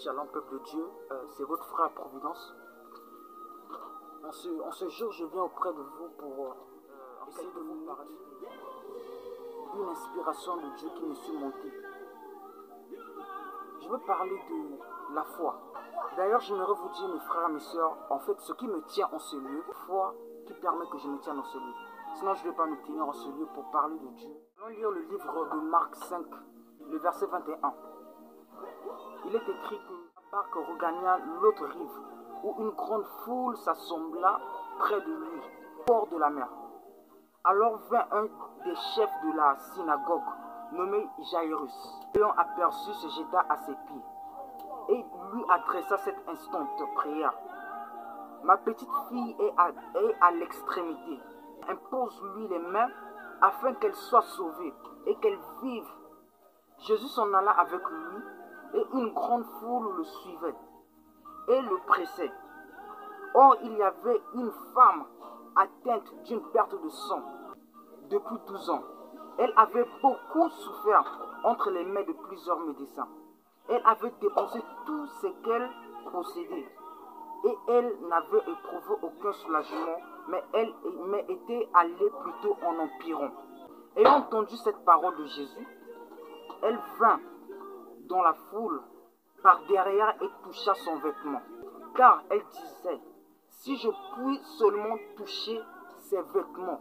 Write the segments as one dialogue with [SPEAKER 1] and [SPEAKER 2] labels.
[SPEAKER 1] Shalom peuple de Dieu, c'est votre frère Providence. En ce jour, je viens auprès de vous pour essayer de vous parler d'une inspiration de Dieu qui me suis montée. Je veux parler de la foi. D'ailleurs, j'aimerais vous dire, mes frères et mes soeurs, en fait, ce qui me tient en ce lieu, la foi qui permet que je me tienne en ce lieu. Sinon, je ne vais pas me tenir en ce lieu pour parler de Dieu. Allons lire le livre de Marc 5, le verset 21. Il est écrit que la barque regagna l'autre rive, où une grande foule s'assembla près de lui, au bord de la mer. Alors vint un des chefs de la synagogue, nommé Jairus. Ayant aperçu, se jeta à ses pieds et lui adressa cette instante prière. Ma petite fille est à l'extrémité. Impose-lui les mains afin qu'elle soit sauvée et qu'elle vive. Jésus s'en alla avec lui et une grande foule le suivait et le pressait. Or, il y avait une femme atteinte d'une perte de sang depuis 12 ans. Elle avait beaucoup souffert entre les mains de plusieurs médecins. Elle avait dépensé tout ce qu'elle possédait et elle n'avait éprouvé aucun soulagement, mais était allée plutôt en empirant. Ayant entendu cette parole de Jésus, elle vint dans la foule par derrière et toucha son vêtement. Car elle disait, si je puis seulement toucher ses vêtements,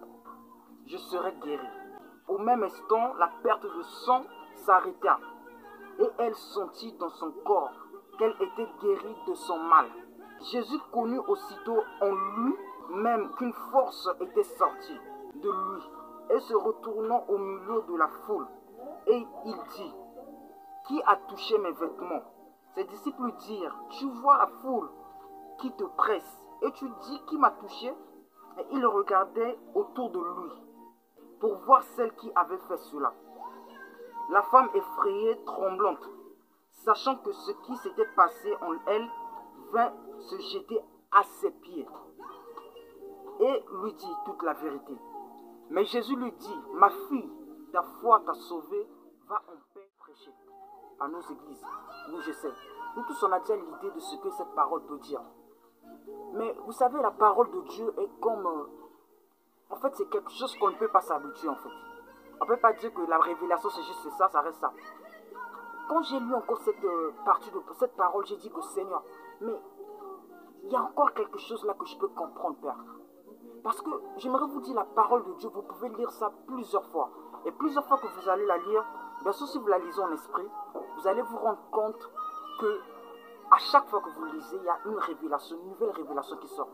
[SPEAKER 1] je serai guérie. Au même instant, la perte de sang s'arrêta et elle sentit dans son corps qu'elle était guérie de son mal. Jésus connut aussitôt en lui-même qu'une force était sortie de lui et se retournant au milieu de la foule, et il dit, qui a touché mes vêtements? Ses disciples dirent, tu vois la foule qui te presse et tu dis, qui m'a touché? Et il regardait autour de lui pour voir celle qui avait fait cela. La femme effrayée, tremblante, sachant que ce qui s'était passé en elle, vint se jeter à ses pieds et lui dit toute la vérité. Mais Jésus lui dit, ma fille, ta foi t'a sauvée, va en paix prêcher à nos églises. Oui, je sais. Nous tous, on a déjà l'idée de ce que cette parole peut dire. Mais vous savez, la parole de Dieu est comme... en fait, c'est quelque chose qu'on ne peut pas s'habituer, en fait. On ne peut pas dire que la révélation, c'est juste ça, ça reste ça. Quand j'ai lu encore cette partie de cette parole, j'ai dit que Seigneur, mais il y a encore quelque chose là que je peux comprendre, Père. Parce que j'aimerais vous dire la parole de Dieu, vous pouvez lire ça plusieurs fois. Et plusieurs fois que vous allez la lire, bien sûr si vous la lisez en esprit, vous allez vous rendre compte que à chaque fois que vous lisez, il y a une révélation, une nouvelle révélation qui sort.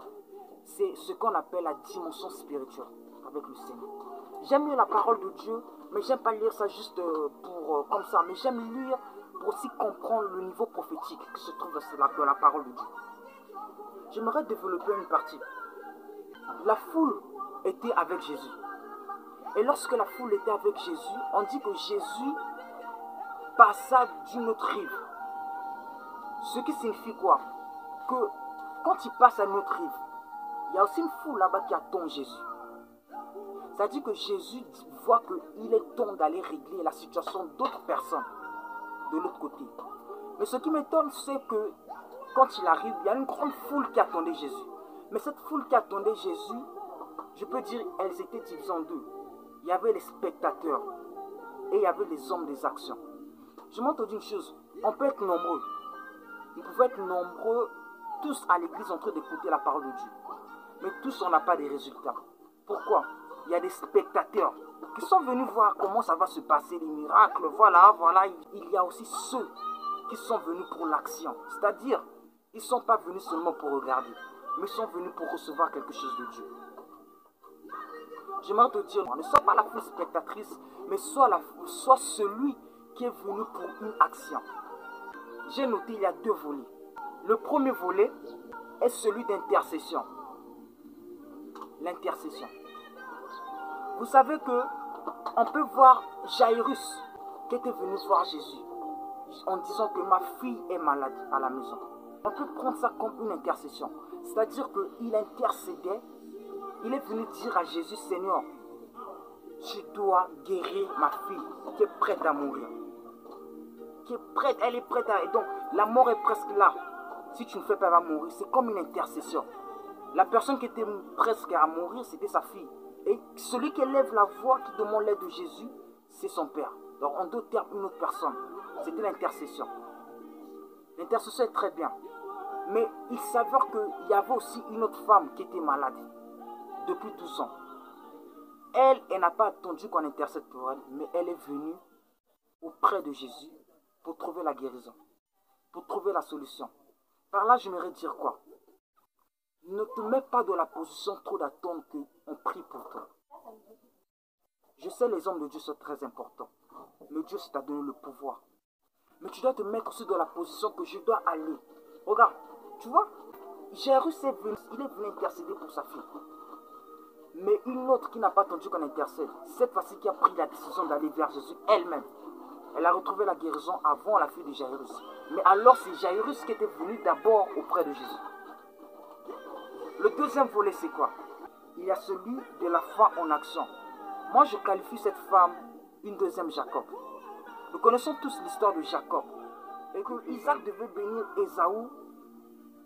[SPEAKER 1] C'est ce qu'on appelle la dimension spirituelle avec le Seigneur. J'aime lire la parole de Dieu, mais j'aime pas lire ça juste comme ça. Mais j'aime lire pour aussi comprendre le niveau prophétique qui se trouve dans la parole de Dieu. J'aimerais développer une partie. La foule était avec Jésus. Et lorsque la foule était avec Jésus, on dit que Jésus passa d'une autre rive. Ce qui signifie quoi? Que quand il passe à une autre rive, il y a aussi une foule là-bas qui attend Jésus. C'est-à-dire que Jésus voit qu'il est temps d'aller régler la situation d'autres personnes de l'autre côté. Mais ce qui m'étonne, c'est que quand il arrive, il y a une grande foule qui attendait Jésus. Mais cette foule qui attendait Jésus, je peux dire, elles étaient divisées en deux. Il y avait les spectateurs et il y avait les hommes des actions. Je m'entends d'une chose, on peut être nombreux. Nous pouvons être nombreux, tous à l'église en train d'écouter la parole de Dieu. Mais tous, on n'a pas de résultats. Pourquoi? Il y a des spectateurs qui sont venus voir comment ça va se passer, les miracles, voilà. Il y a aussi ceux qui sont venus pour l'action. C'est-à-dire, ils ne sont pas venus seulement pour regarder, mais sont venus pour recevoir quelque chose de Dieu. J'aimerais te dire, ne sois pas la foule spectatrice, mais sois celui qui est venu pour une action. J'ai noté, il y a deux volets. Le premier volet est celui d'intercession. L'intercession. Vous savez que on peut voir Jairus qui était venu voir Jésus en disant que ma fille est malade à la maison. On peut prendre ça comme une intercession. C'est-à-dire qu'il intercédait. Il est venu dire à Jésus, Seigneur, tu dois guérir ma fille qui est prête à mourir. Qui est prête, elle est prête à... Et donc, La mort est presque là. Si tu ne fais pas, elle va mourir. C'est comme une intercession. La personne qui était presque à mourir, c'était sa fille. Et celui qui élève la voix, qui demande l'aide de Jésus, c'est son père. Donc en d'autres termes, une autre personne. C'était l'intercession. L'intercession est très bien. Mais il s'avère qu'il y avait aussi une autre femme qui était malade depuis 12 ans. Elle n'a pas attendu qu'on intercède pour elle, mais elle est venue auprès de Jésus pour trouver la guérison, pour trouver la solution. Par là, j'aimerais dire quoi? Ne te mets pas dans la position trop d'attendre qu'on prie pour toi. Je sais, les hommes de Dieu sont très importants, mais Dieu t'a donné le pouvoir. Mais tu dois te mettre aussi dans la position que je dois aller. Regarde, tu vois, Jairus il est venu intercéder pour sa fille. Mais une autre qui n'a pas attendu qu'on intercède, cette fois-ci qui a pris la décision d'aller vers Jésus elle-même, elle a retrouvé la guérison avant la fille de Jairus. Mais alors c'est Jairus qui était venu d'abord auprès de Jésus. Le deuxième volet, c'est quoi? Il y a celui de la foi en action. Moi, je qualifie cette femme une deuxième Jacob. Nous connaissons tous l'histoire de Jacob. Et que Isaac devait bénir Ésaü.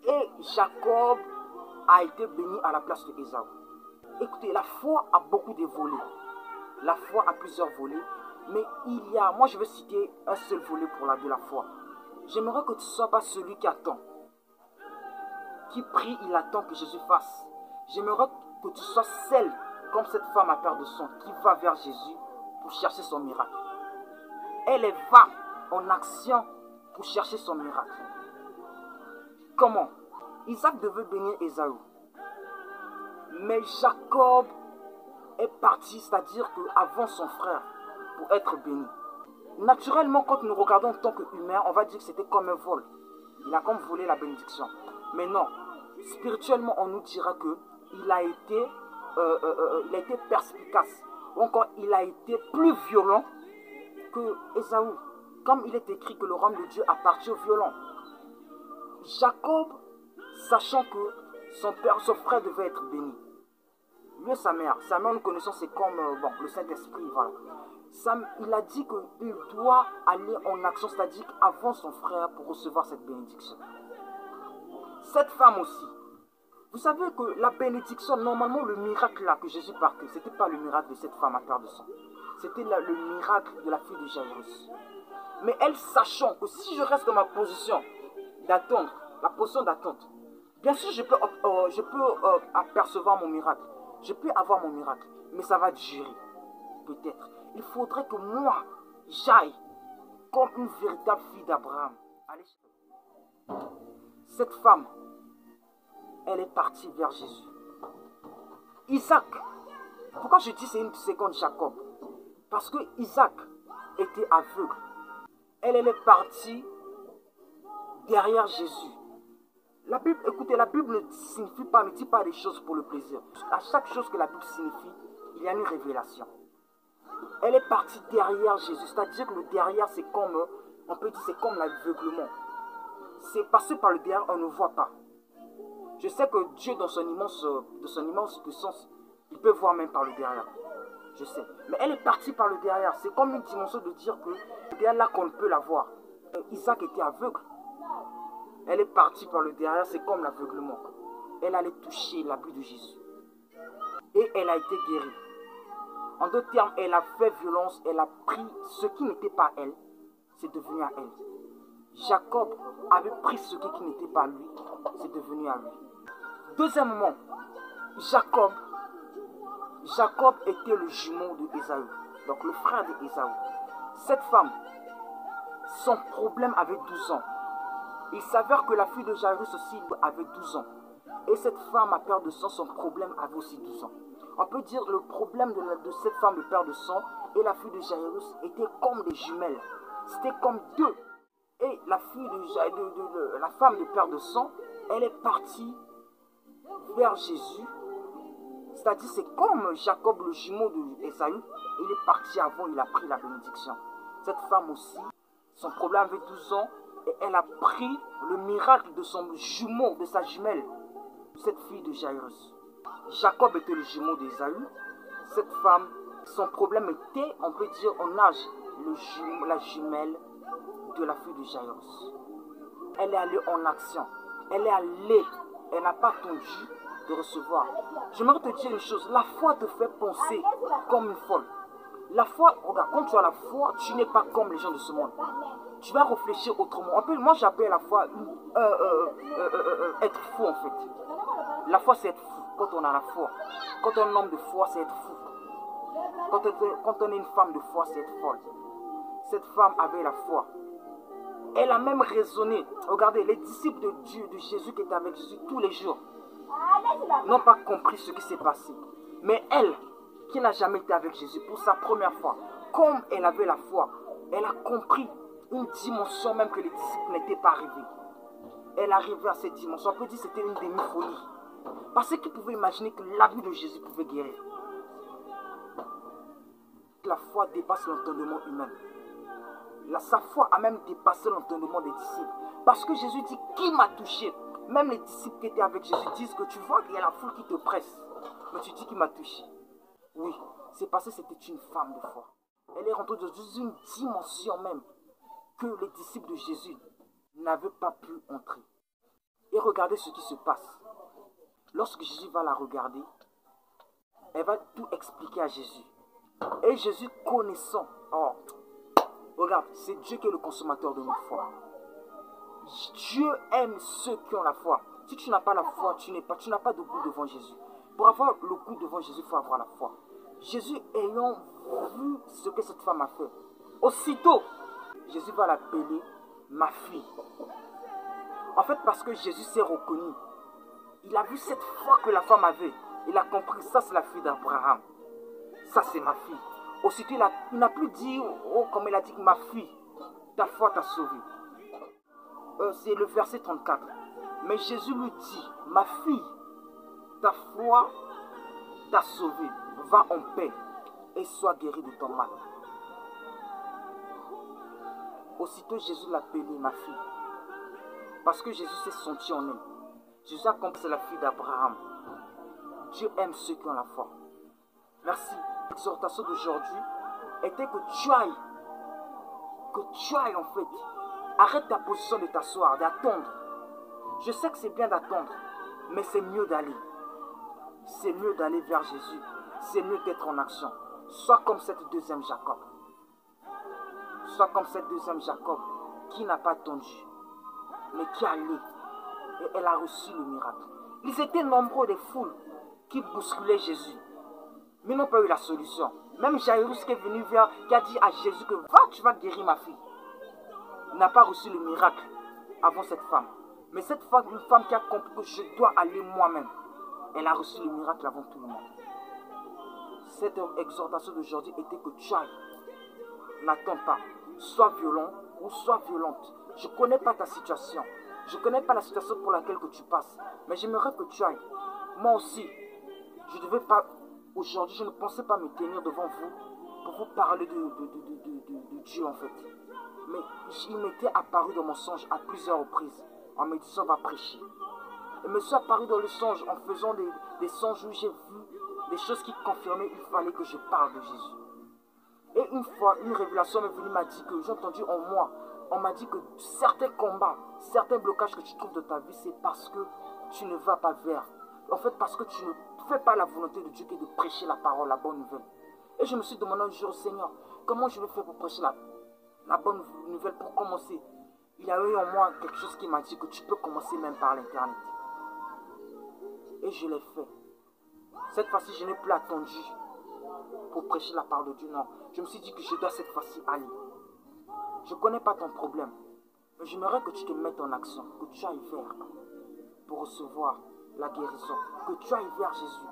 [SPEAKER 1] Et Jacob a été béni à la place de Ésaü. Écoutez, la foi a beaucoup de volets. La foi a plusieurs volets. Mais il y a, moi je vais citer un seul volet pour de la foi. J'aimerais que tu ne sois pas celui qui attend. Qui prie, il attend que Jésus fasse. J'aimerais que tu sois celle, comme cette femme à perte de sang, qui va vers Jésus pour chercher son miracle. Elle va en action pour chercher son miracle. Comment? Isaac devait bénir Ésaü. Mais Jacob est parti, c'est-à-dire qu'avant son frère, pour être béni. Naturellement, quand nous regardons en tant qu'humain, on va dire que c'était comme un vol. Il a comme volé la bénédiction. Mais non, spirituellement, on nous dira qu'il a été perspicace. Ou encore, il a été plus violent que Ésaü. Comme il est écrit que le royaume de Dieu appartient aux violents. Jacob, sachant que son frère devait être béni. Lui et sa mère, nous connaissons, c'est comme le Saint-Esprit, voilà. Il a dit qu'il doit aller en action, c'est-à-dire avant son frère pour recevoir cette bénédiction. Cette femme aussi, vous savez que la bénédiction, normalement le miracle là que Jésus partait, ce n'était pas le miracle de cette femme à perte de sang. C'était le miracle de la fille de Jairus. Mais elle, sachant que si je reste dans ma position d'attendre, la position d'attente, bien sûr je peux apercevoir mon miracle. Je peux avoir mon miracle, mais ça va durer, peut-être. Il faudrait que moi, j'aille comme une véritable fille d'Abraham. Cette femme, elle est partie vers Jésus. Isaac, pourquoi je dis c'est une seconde Jacob? Parce que Isaac était aveugle. Elle est partie derrière Jésus. La Bible, écoutez, la Bible ne dit pas des choses pour le plaisir. À chaque chose que la Bible signifie, il y a une révélation. Elle est partie derrière Jésus. C'est-à-dire que le derrière, c'est comme, on peut dire, c'est comme l'aveuglement. C'est passé par le derrière, on ne voit pas. Je sais que Dieu, dans son immense puissance, il peut voir même par le derrière. Je sais. Mais elle est partie par le derrière. C'est comme une dimension de dire que le derrière là qu'on peut la voir. Isaac était aveugle. Elle est partie par le derrière, c'est comme l'aveuglement. Elle allait toucher l'habit de Jésus. Et elle a été guérie. En d'autres termes, elle a fait violence, elle a pris ce qui n'était pas elle, c'est devenu à elle. Jacob avait pris ce qui n'était pas lui, c'est devenu à lui. Deuxièmement, Jacob était le jumeau de Ésaü, donc le frère de Ésaü. Cette femme, son problème avait 12 ans. Il s'avère que la fille de Jairus aussi avait 12 ans. Et cette femme à perte de sang, son problème avait aussi 12 ans. On peut dire que le problème de cette femme de perte de sang et la fille de Jairus étaient comme des jumelles. C'était comme deux. Et la fille la femme de perte de sang, elle est partie vers Jésus. C'est-à-dire c'est comme Jacob, le jumeau d'Ésaü. Il est parti avant, il a pris la bénédiction. Cette femme aussi, son problème avait 12 ans. Et elle a pris le miracle de son jumeau, de sa jumelle, cette fille de Jairus. Jacob était le jumeau d'Ésaü. Cette femme, son problème était, on peut dire en âge, la jumelle de la fille de Jairus. Elle est allée en action. Elle est allée. Elle n'a pas attendu de recevoir. J'aimerais te dire une chose. La foi te fait penser comme une folle. La foi, regarde, quand tu as la foi, tu n'es pas comme les gens de ce monde. Tu vas réfléchir autrement. Moi, j'appelle la foi être fou, en fait. La foi, c'est être fou. Quand on a la foi. Quand on est un homme de foi, c'est être fou. Quand on est une femme de foi, c'est être folle. Cette femme avait la foi. Elle a même raisonné. Regardez, les disciples de Dieu, de Jésus qui étaient avec Jésus tous les jours, n'ont pas compris ce qui s'est passé. Mais elle, qui n'a jamais été avec Jésus pour sa première fois, comme elle avait la foi, elle a compris une dimension même que les disciples n'étaient pas arrivés. Elle arrivait à cette dimension. On peut dire que c'était une demi-folie. Parce qu'ils pouvaient imaginer que l'abus de Jésus pouvait guérir. La foi dépasse l'entendement humain. Sa foi a même dépassé l'entendement des disciples. Parce que Jésus dit, qui m'a touché? Même les disciples qui étaient avec Jésus disent que tu vois qu'il y a la foule qui te presse. Mais tu dis qui m'a touché. Oui, c'est parce que c'était une femme de foi. Elle est rentrée dans une dimension même que les disciples de Jésus n'avaient pas pu entrer. Et regardez ce qui se passe. Lorsque Jésus va la regarder, elle va tout expliquer à Jésus. Et Jésus connaissant, regarde, c'est Dieu qui est le consommateur de notre foi. Dieu aime ceux qui ont la foi. Si tu n'as pas la foi, tu n'as pas de goût devant Jésus. Pour avoir le goût devant Jésus, il faut avoir la foi. Jésus ayant vu ce que cette femme a fait, aussitôt, Jésus va l'appeler ma fille. En fait, parce que Jésus s'est reconnu. Il a vu cette foi que la femme avait. Il a compris, ça c'est la fille d'Abraham. Ça c'est ma fille. Aussitôt, il n'a plus dit, comme il a dit, ma fille, ta foi t'a sauvée. C'est le verset 34. Mais Jésus lui dit, ma fille, ta foi t'a sauvée. Va en paix et sois guérie de ton mal. Aussitôt, Jésus l'appelait ma fille. Parce que Jésus s'est senti en elle. Jésus a compris que c'est la fille d'Abraham. Dieu aime ceux qui ont la foi. Merci. L'exhortation d'aujourd'hui était que tu ailles en fait. Arrête ta position de t'asseoir, d'attendre. Je sais que c'est bien d'attendre, mais c'est mieux d'aller. C'est mieux d'aller vers Jésus. C'est mieux d'être en action. Sois comme cette deuxième Jacob. Sois comme cette deuxième Jacob qui n'a pas attendu, mais qui allait. Et elle a reçu le miracle. Ils étaient nombreux des foules qui bousculaient Jésus. Mais ils n'ont pas eu la solution. Même Jairus qui est venu vers, qui a dit à Jésus que va, tu vas guérir ma fille. Il n'a pas reçu le miracle avant cette femme. Mais cette femme, une femme qui a compris que je dois aller moi-même, elle a reçu le miracle avant tout le monde. Cette exhortation d'aujourd'hui était que tu ailles. N'attends pas. Sois violent ou sois violente. Je ne connais pas ta situation. Je ne connais pas la situation pour laquelle que tu passes. Mais j'aimerais que tu ailles. Moi aussi, je ne devais pas... Aujourd'hui, je ne pensais pas me tenir devant vous pour vous parler de Dieu en fait. Mais il m'était apparu dans mon songe à plusieurs reprises en me disant va prêcher. Il me suis apparu dans le songe en faisant des songes où j'ai vu des choses qui confirmaient qu'il fallait que je parle de Jésus. Et une fois, une révélation m'est venue, m'a dit que j'ai entendu en moi, on m'a dit que certains combats, certains blocages que tu trouves dans ta vie, c'est parce que tu ne vas pas vers. En fait, parce que tu ne fais pas la volonté de Dieu qui est de prêcher la parole, la bonne nouvelle. Et je me suis demandé un jour, Seigneur, comment je vais faire pour prêcher la bonne nouvelle pour commencer? Il y a eu en moi quelque chose qui m'a dit que tu peux commencer même par l'internet. Et je l'ai fait. Cette fois-ci, je n'ai plus attendu pour prêcher la parole de Dieu. Non, je me suis dit que je dois cette fois-ci aller. Je ne connais pas ton problème, mais j'aimerais que tu te mettes en action, que tu ailles vers pour recevoir la guérison, que tu ailles vers Jésus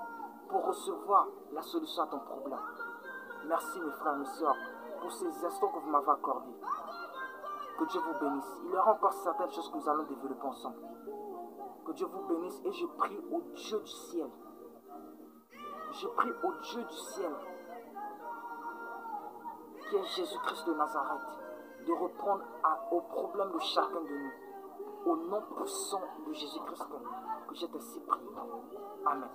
[SPEAKER 1] pour recevoir la solution à ton problème. Merci mes frères et mes sœurs pour ces instants que vous m'avez accordés. Que Dieu vous bénisse. Il y aura encore certaines choses que nous allons développer ensemble. Que Dieu vous bénisse et je prie au Dieu du ciel. Je prie au Dieu du ciel, qui est Jésus-Christ de Nazareth, de répondre aux problèmes de chacun de nous. Au nom puissant de Jésus-Christ, que j'ai ainsi prié. Amen.